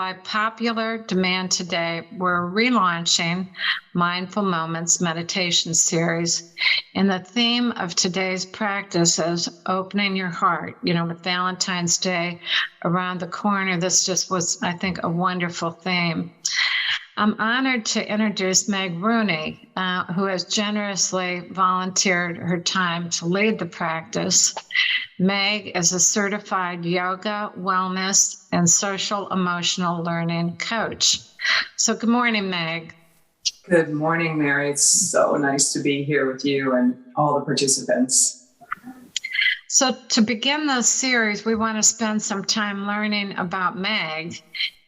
By popular demand today, we're relaunching Mindful Moments meditation series. And the theme of today's practice is opening your heart. With Valentine's Day around the corner, this just was, I think, a wonderful theme. I'm honored to introduce Meg Rooney, who has generously volunteered her time to lead the practice. Meg is a certified yoga, wellness, and social emotional learning coach. So good morning, Meg. Good morning, Mary. It's so nice to be here with you and all the participants. So to begin this series, we want to spend some time learning about Meg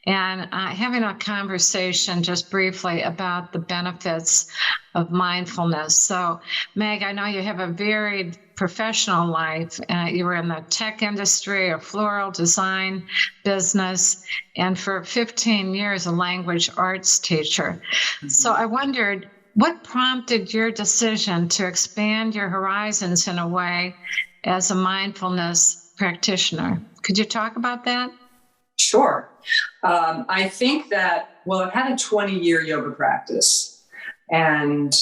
and having a conversation just briefly about the benefits of mindfulness. So, Meg, I know you have a varied professional life. You were in the tech industry, a floral design business, and for 15 years, a language arts teacher. Mm-hmm. So I wondered, what prompted your decision to expand your horizons in a way as a mindfulness practitioner? Could you talk about that? Sure. I think that, I've had a 20-year yoga practice, and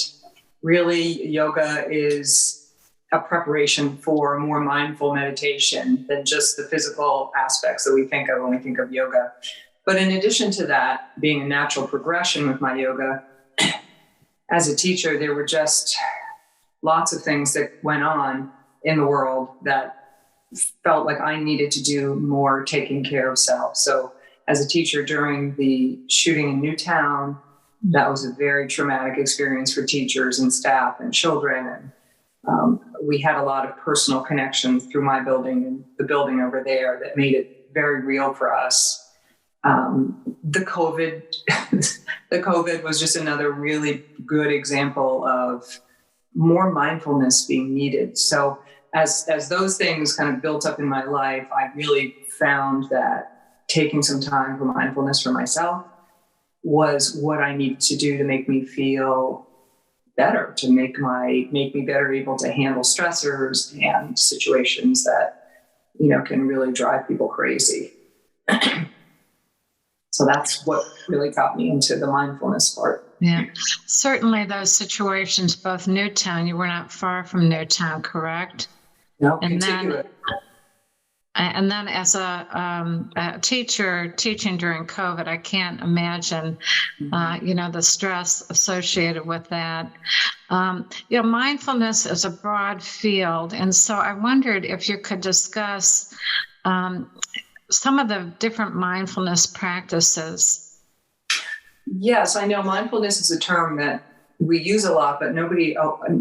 really yoga is a preparation for more mindful meditation than just the physical aspects that we think of when we think of yoga. But in addition to that, being a natural progression with my yoga, as a teacher, there were just lots of things that went on in the world that felt like I needed to do more taking care of self. So as a teacher during the shooting in Newtown, that was a very traumatic experience for teachers and staff and children. And we had a lot of personal connections through my building and the building over there that made it very real for us. The COVID was just another really good example of more mindfulness being needed. So as those things kind of built up in my life, I really found that taking some time for mindfulness for myself was what I needed to do to make me feel better, to make me better able to handle stressors and situations that, can really drive people crazy. So that's what really got me into the mindfulness part. Yeah, certainly those situations, both Newtown, you were not far from Newtown, correct? No, contiguous. And then as a teacher teaching during COVID, I can't imagine, the stress associated with that. Mindfulness is a broad field. And so I wondered if you could discuss some of the different mindfulness practices. Yes, I know mindfulness is a term that we use a lot, but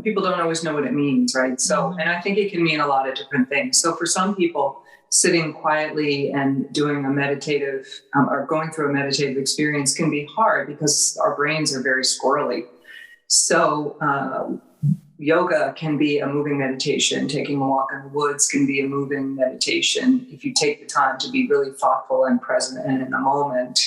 people don't always know what it means, right? So, and I think it can mean a lot of different things. So for some people, sitting quietly and doing a meditative or going through a meditative experience can be hard because our brains are very squirrely. So yoga can be a moving meditation. Taking a walk in the woods can be a moving meditation. If you take the time to be really thoughtful and present and in the moment,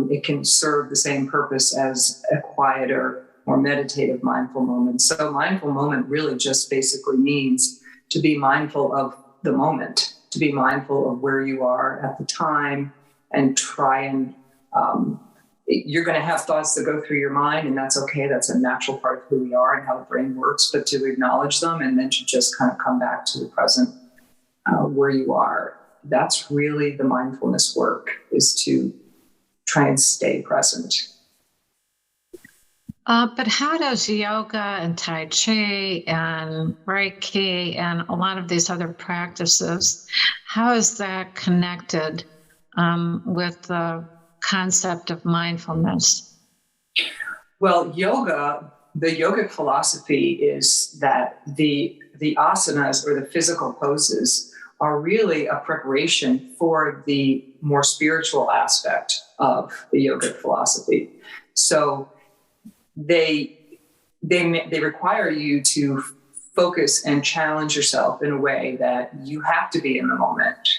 it can serve the same purpose as a quieter, more meditative mindful moment. So mindful moment really just basically means to be mindful of the moment, to be mindful of where you are at the time, and try and you're going to have thoughts that go through your mind, and that's okay. That's a natural part of who we are and how the brain works, but to acknowledge them and then to just kind of come back to the present where you are. That's really the mindfulness work, is to try and stay present. But how does yoga and Tai Chi and Reiki and a lot of these other practices, how is that connected with the concept of mindfulness? Well, the yogic philosophy is that the asanas, or the physical poses, are really a preparation for the more spiritual aspect of the yogic philosophy. So they require you to focus and challenge yourself in a way that you have to be in the moment.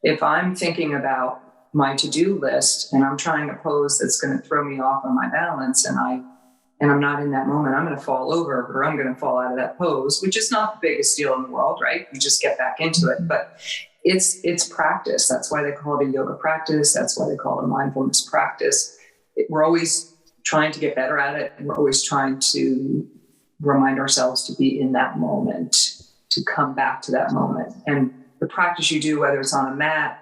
If I'm thinking about my to-do list and I'm trying a pose that's going to throw me off on my balance, and I'm not in that moment, I'm going to fall over, or I'm going to fall out of that pose, which is not the biggest deal in the world, right? You just get back into it. But it's practice. That's why they call it a yoga practice. That's why they call it a mindfulness practice. We're always trying to get better at it. And we're always trying to remind ourselves to be in that moment, to come back to that moment. And the practice you do, whether it's on a mat,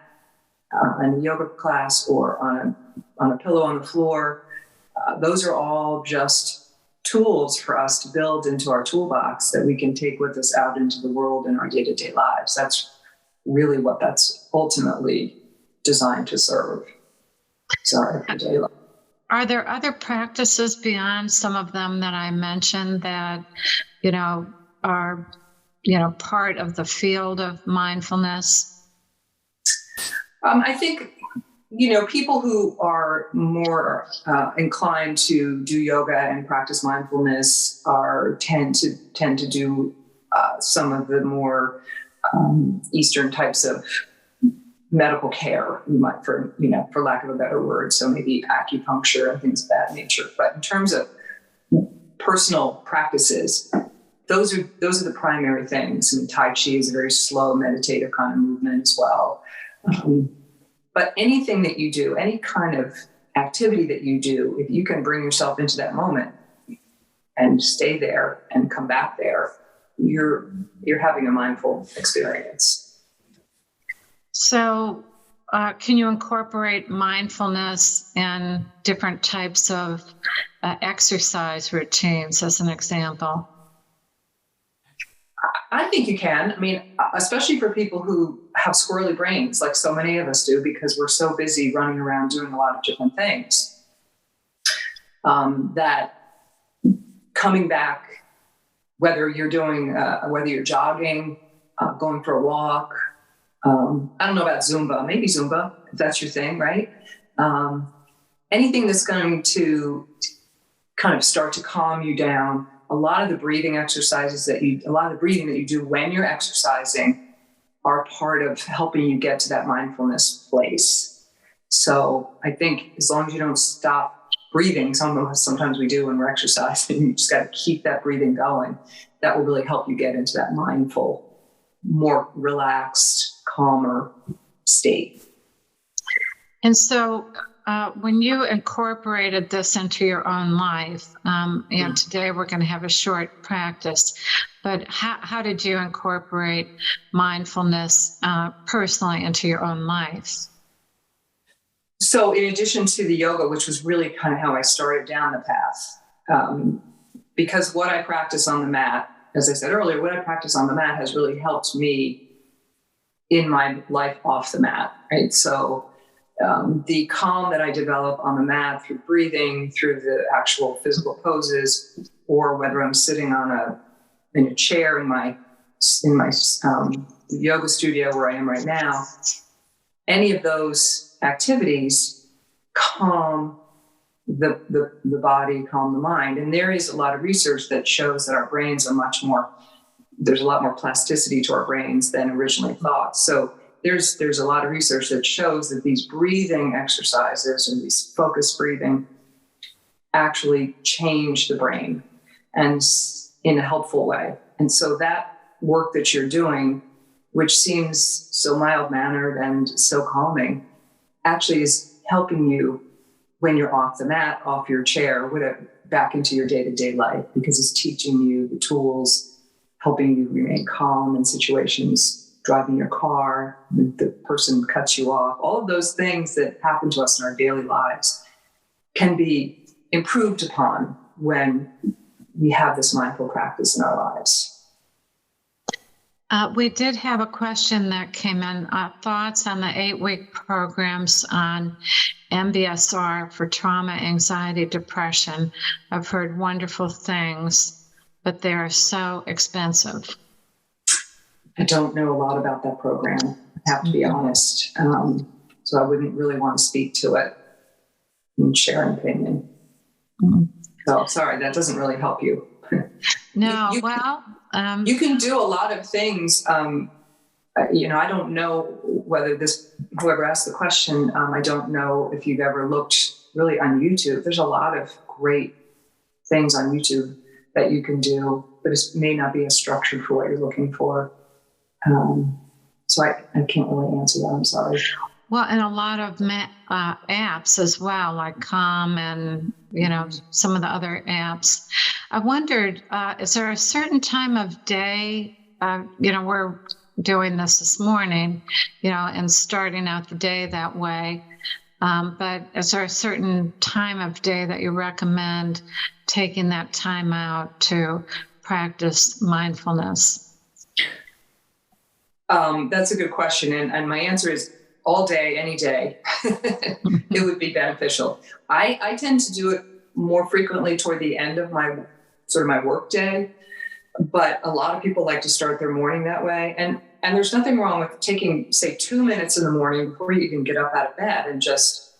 in a yoga class, or on a pillow on the floor, those are all just tools for us to build into our toolbox that we can take with us out into the world in our day-to-day lives. That's really what that's ultimately designed to serve. Sorry for day life. Are there other practices beyond some of them that I mentioned that, are, part of the field of mindfulness? I think, people who are more inclined to do yoga and practice mindfulness tend to do some of the more Eastern types of medical care, for lack of a better word. So maybe acupuncture and things of that nature. But in terms of personal practices, those are the primary things. I mean, Tai Chi is a very slow, meditative kind of movement as well. But anything that you do, any kind of activity that you do, if you can bring yourself into that moment and stay there and come back there, you're having a mindful experience. So can you incorporate mindfulness in different types of exercise routines, as an example? I think you can. I mean, especially for people who have squirrely brains, like so many of us do, because we're so busy running around doing a lot of different things, that coming back, whether you're jogging, going for a walk, I don't know about Zumba, maybe Zumba, if that's your thing, right? Anything that's going to kind of start to calm you down. A lot of the breathing exercises that you do when you're exercising are part of helping you get to that mindfulness place. So I think as long as you don't stop breathing, sometimes we do when we're exercising, you just got to keep that breathing going. That will really help you get into that mindful, more relaxed, calmer state. And so when you incorporated this into your own life, and today we're going to have a short practice, but how did you incorporate mindfulness personally into your own life? So in addition to the yoga, which was really kind of how I started down the path, because what I practice on the mat, as I said earlier, what I practice on the mat has really helped me in my life off the mat, right? So the calm that I develop on the mat through breathing, through the actual physical poses, or whether I'm sitting in a chair in my yoga studio where I am right now, any of those activities calm the body, calm the mind. And there is a lot of research that shows that our brains are there's a lot more plasticity to our brains than originally thought. So there's a lot of research that shows that these breathing exercises and these focused breathing actually change the brain, and in a helpful way. And so that work that you're doing, which seems so mild-mannered and so calming, actually is helping you when you're off the mat, off your chair, whatever, back into your day-to-day life, because it's teaching you the tools, helping you remain calm in situations, driving your car, the person cuts you off. All of those things that happen to us in our daily lives can be improved upon when we have this mindful practice in our lives. We did have a question that came in. Thoughts on the 8-week programs on MBSR for trauma, anxiety, depression. I've heard wonderful things, but they are so expensive. I don't know a lot about that program, I have to be honest. So I wouldn't really want to speak to it and share an opinion. Mm-hmm. So sorry, that doesn't really help you. No, you can do a lot of things. I don't know whether whoever asked the question, I don't know if you've ever looked really on YouTube. There's a lot of great things on YouTube that you can do, but it may not be as structured for what you're looking for. So I can't really answer that. I'm sorry. Well, and a lot of apps as well, like Calm and, some of the other apps. I wondered, is there a certain time of day, we're doing this morning, and starting out the day that way. But is there a certain time of day that you recommend taking that time out to practice mindfulness? That's a good question. And my answer is all day, any day. It would be beneficial. I tend to do it more frequently toward the end of my work day, but a lot of people like to start their morning that way. And there's nothing wrong with taking, say, 2 minutes in the morning before you even get up out of bed and just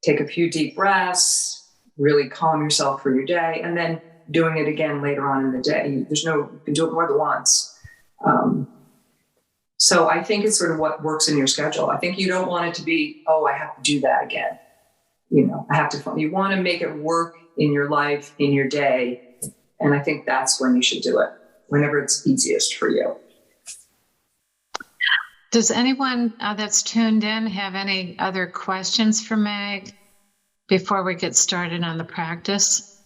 take a few deep breaths, really calm yourself for your day, and then doing it again later on in the day. You can do it more than once. So I think it's sort of what works in your schedule. I think you don't want it to be, oh, I have to do that again. You want to make it work in your life, in your day. And I think that's when you should do it, whenever it's easiest for you. Does anyone that's tuned in have any other questions for Meg before we get started on the practice?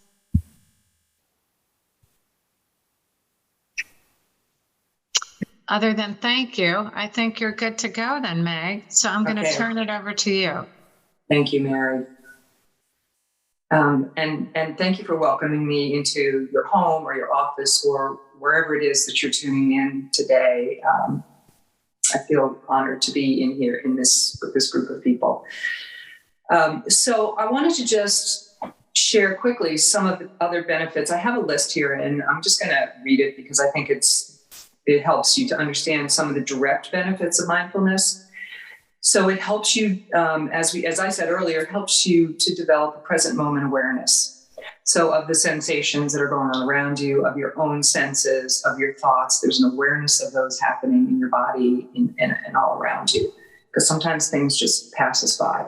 Other than thank you, I think you're good to go then, Meg. So I'm going to turn it over to you. Thank you, Mary. And thank you for welcoming me into your home or your office or wherever it is that you're tuning in today. I feel honored to be in here with this group of people. So I wanted to just share quickly some of the other benefits. I have a list here, and I'm just going to read it because I think it helps you to understand some of the direct benefits of mindfulness. So it helps you, as I said earlier, it helps you to develop a present moment awareness. So of the sensations that are going on around you, of your own senses, of your thoughts, there's an awareness of those happening in your body and all around you, because sometimes things just pass us by.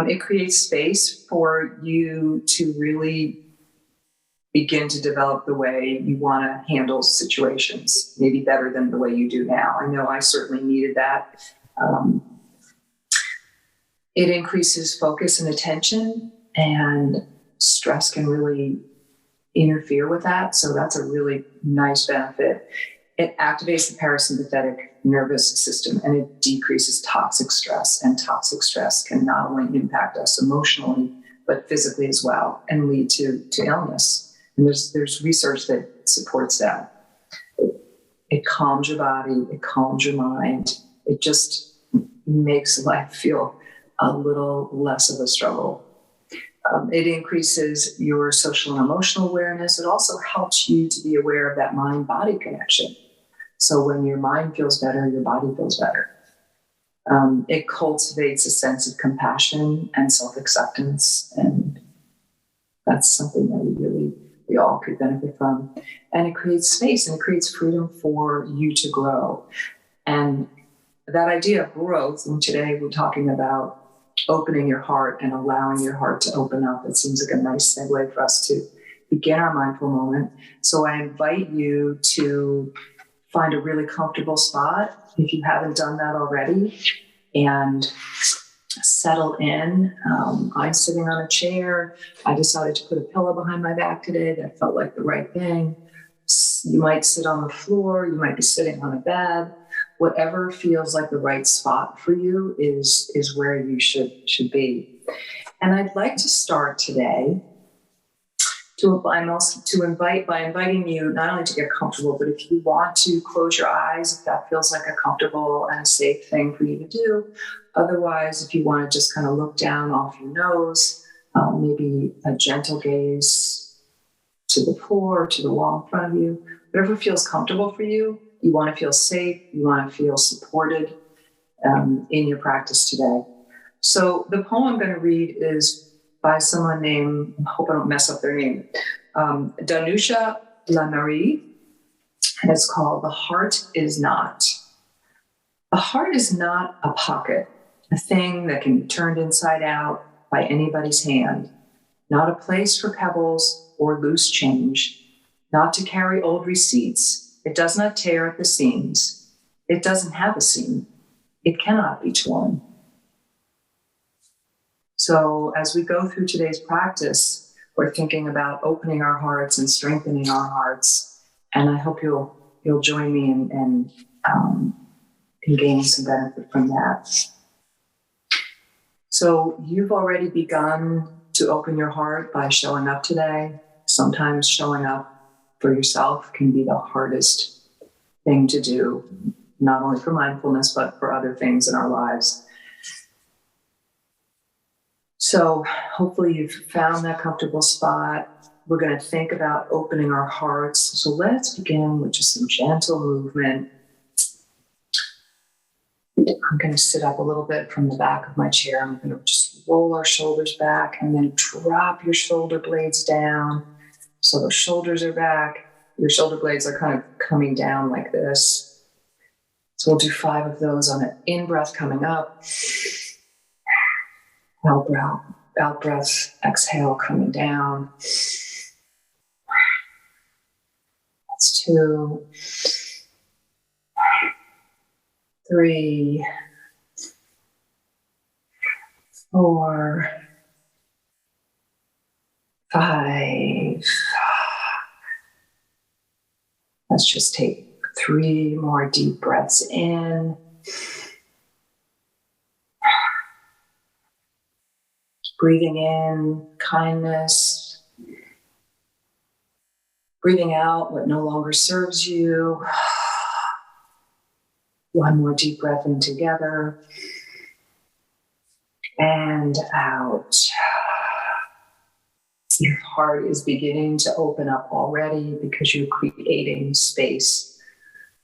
It creates space for you to really begin to develop the way you want to handle situations, maybe better than the way you do now. I know I certainly needed that. It increases focus and attention, and stress can really interfere with that. So that's a really nice benefit. It activates the parasympathetic nervous system, and it decreases toxic stress. And toxic stress can not only impact us emotionally, but physically as well, and lead to illness. And there's research that supports that. It calms your body, it calms your mind. It just makes life feel a little less of a struggle. It increases your social and emotional awareness. It also helps you to be aware of that mind-body connection. So when your mind feels better, your body feels better. It cultivates a sense of compassion and self-acceptance, and that's something that we all could benefit from. And it creates space, and it creates freedom for you to grow. And that idea of growth, and today we're talking about opening your heart and allowing your heart to open up. It seems like a nice segue for us to begin our mindful moment. So I invite you to find a really comfortable spot if you haven't done that already, and settle in. I'm sitting on a chair. I decided to put a pillow behind my back today. That felt like the right thing. You might sit on the floor. You might be sitting on a bed. Whatever feels like the right spot for you is where you should be. And I'd like to start today by inviting you not only to get comfortable, but if you want to close your eyes, if that feels like a comfortable and a safe thing for you to do. Otherwise, if you want to just kind of look down off your nose, maybe a gentle gaze to the floor, to the wall in front of you, whatever feels comfortable for you. You want to feel safe. You want to feel supported in your practice today. So the poem I'm going to read is by someone named, I hope I don't mess up their name, Danusha Lamarie, and it's called The Heart Is Not. The heart is not a pocket, a thing that can be turned inside out by anybody's hand, not a place for pebbles or loose change, not to carry old receipts. It does not tear at the seams. It doesn't have a seam. It cannot be torn. So as we go through today's practice, we're thinking about opening our hearts and strengthening our hearts. And I hope you'll join me in gaining some benefit from that. So you've already begun to open your heart by showing up today. Sometimes showing up for yourself can be the hardest thing to do, not only for mindfulness, but for other things in our lives. So hopefully you've found that comfortable spot. We're going to think about opening our hearts. So let's begin with just some gentle movement. I'm going to sit up a little bit from the back of my chair. I'm going to just roll our shoulders back and then drop your shoulder blades down. So the shoulders are back. Your shoulder blades are kind of coming down like this. So we'll do 5 of those on an in-breath coming up. Out breath, exhale coming down. That's 2, 3, 4, 5. Let's just take 3 more deep breaths in. Breathing in kindness. Breathing out what no longer serves you. 1 more deep breath in together. And out. Your heart is beginning to open up already because you're creating space.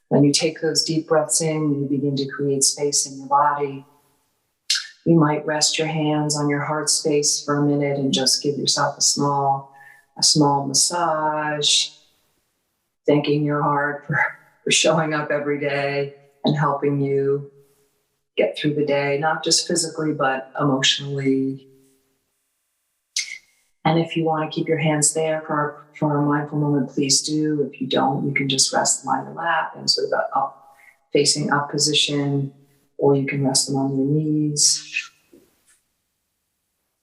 When you take those deep breaths in, you begin to create space in your body. You might rest your hands on your heart space for a minute and just give yourself a small massage, thanking your heart for showing up every day and helping you get through the day, not just physically, but emotionally. And if you want to keep your hands there for a mindful moment, please do. If you don't, you can just rest them on your lap in sort of a facing up position, or you can rest them on your knees.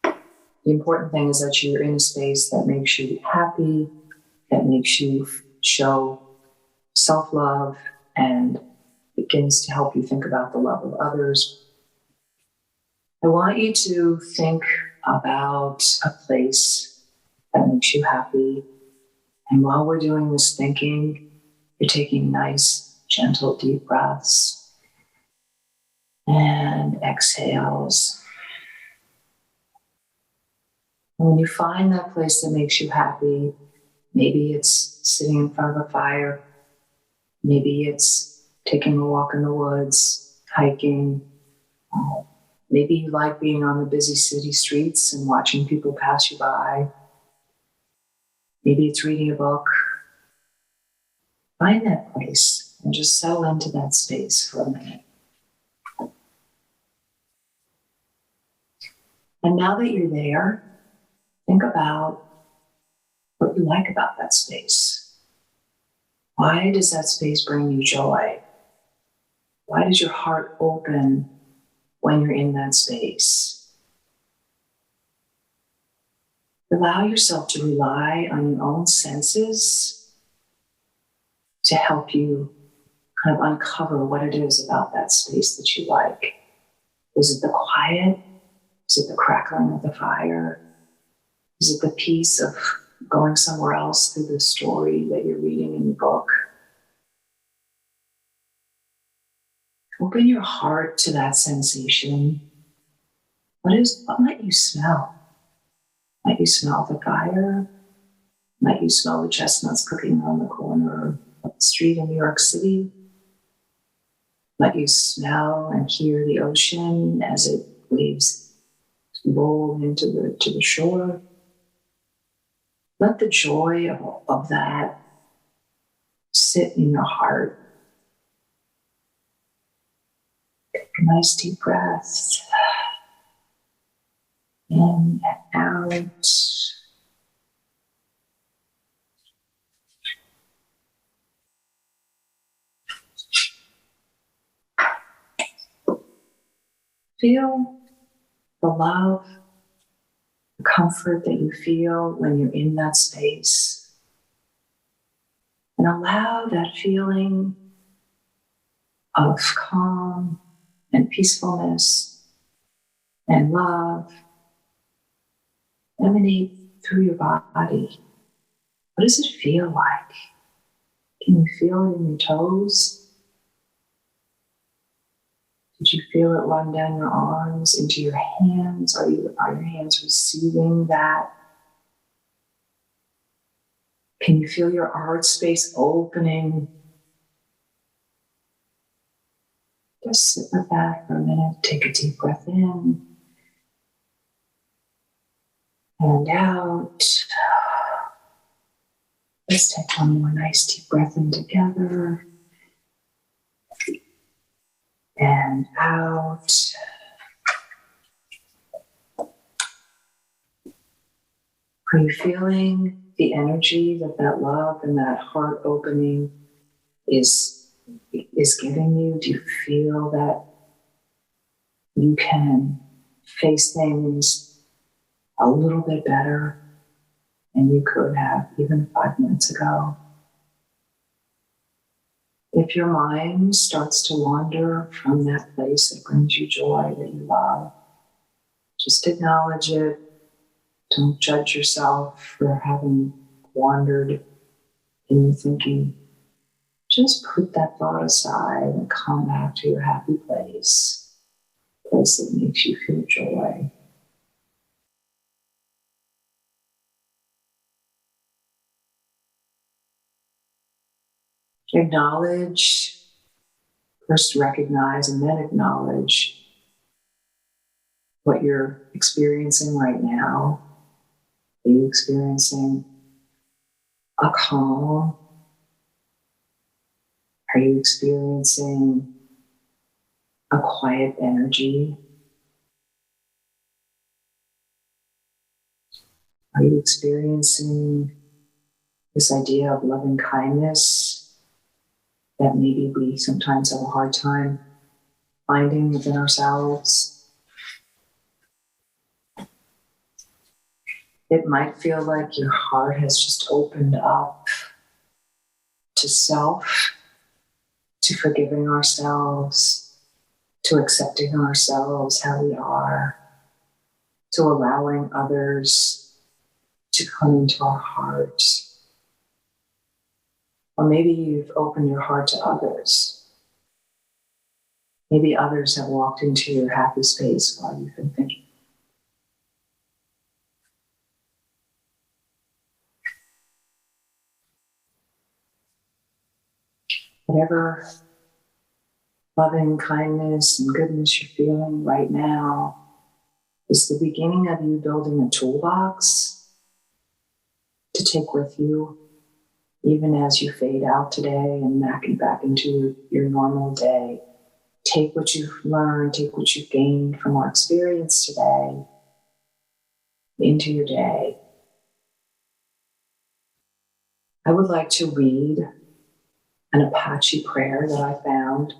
The important thing is that you're in a space that makes you happy, that makes you show self-love, and begins to help you think about the love of others. I want you to think about a place that makes you happy. And while we're doing this thinking, you're taking nice, gentle, deep breaths and exhales. And when you find that place that makes you happy, maybe it's sitting in front of a fire, maybe it's taking a walk in the woods, hiking, maybe you like being on the busy city streets and watching people pass you by. Maybe it's reading a book. Find that place and just settle into that space for a minute. And now that you're there, think about what you like about that space. Why does that space bring you joy? Why does your heart open when you're in that space? Allow yourself to rely on your own senses to help you kind of uncover what it is about that space that you like. Is it the quiet? Is it the crackling of the fire? Is it the peace of going somewhere else through the story that you're reading in the book? Open your heart to that sensation. What might you smell? Might you smell the fire? Might you smell the chestnuts cooking on the corner of the street in New York City? Might you smell and hear the ocean as it waves roll into the shore? Let the joy of that sit in your heart. Take a nice deep breath. In and out. feel the love, the comfort that you feel when you're in that space. And allow that feeling of calm and peacefulness and love emanate through your body. What does it feel like? Can you feel it in your toes? Did you feel it run down your arms into your hands? Are your hands receiving that? Can you feel your heart space opening? Just sit with that for a minute. Take a deep breath in and out. Let's take one more nice deep breath in together and out. Are you feeling the energy that love and that heart opening is giving you? Do you feel that you can face things a little bit better than you could have even 5 minutes ago? If your mind starts to wander from that place that brings you joy, that you love, just acknowledge it. Don't judge yourself for having wandered in your thinking. Just put that thought aside and come back to your happy place, a place that makes you feel joy. Acknowledge, first recognize and then acknowledge what you're experiencing right now. Are you experiencing a calm? Are you experiencing a quiet energy? Are you experiencing this idea of loving kindness that maybe we sometimes have a hard time finding within ourselves? It might feel like your heart has just opened up to self, to forgiving ourselves, to accepting ourselves how we are, to allowing others to come into our hearts. Or maybe you've opened your heart to others. Maybe others have walked into your happy space while you've been thinking. Whatever loving kindness and goodness you're feeling right now is the beginning of you building a toolbox to take with you even as you fade out today and back into your normal day. Take what you've learned, take what you've gained from our experience today into your day. I would like to read an Apache prayer that I found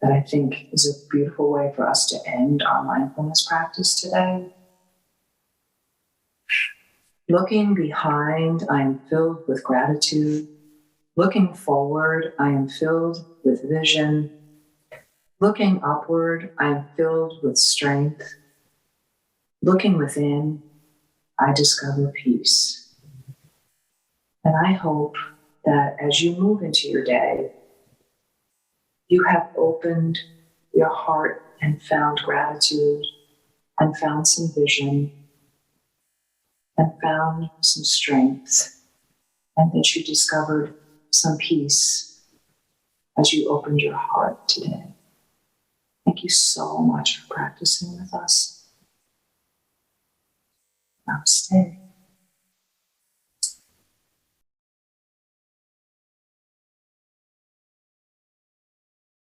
that I think is a beautiful way for us to end our mindfulness practice today. Looking behind, I am filled with gratitude. Looking forward, I am filled with vision. Looking upward, I am filled with strength. Looking within, I discover peace. And I hope that as you move into your day, you have opened your heart and found gratitude and found some vision and found some strength, and that you discovered some peace as you opened your heart today. Thank you so much for practicing with us. Namaste.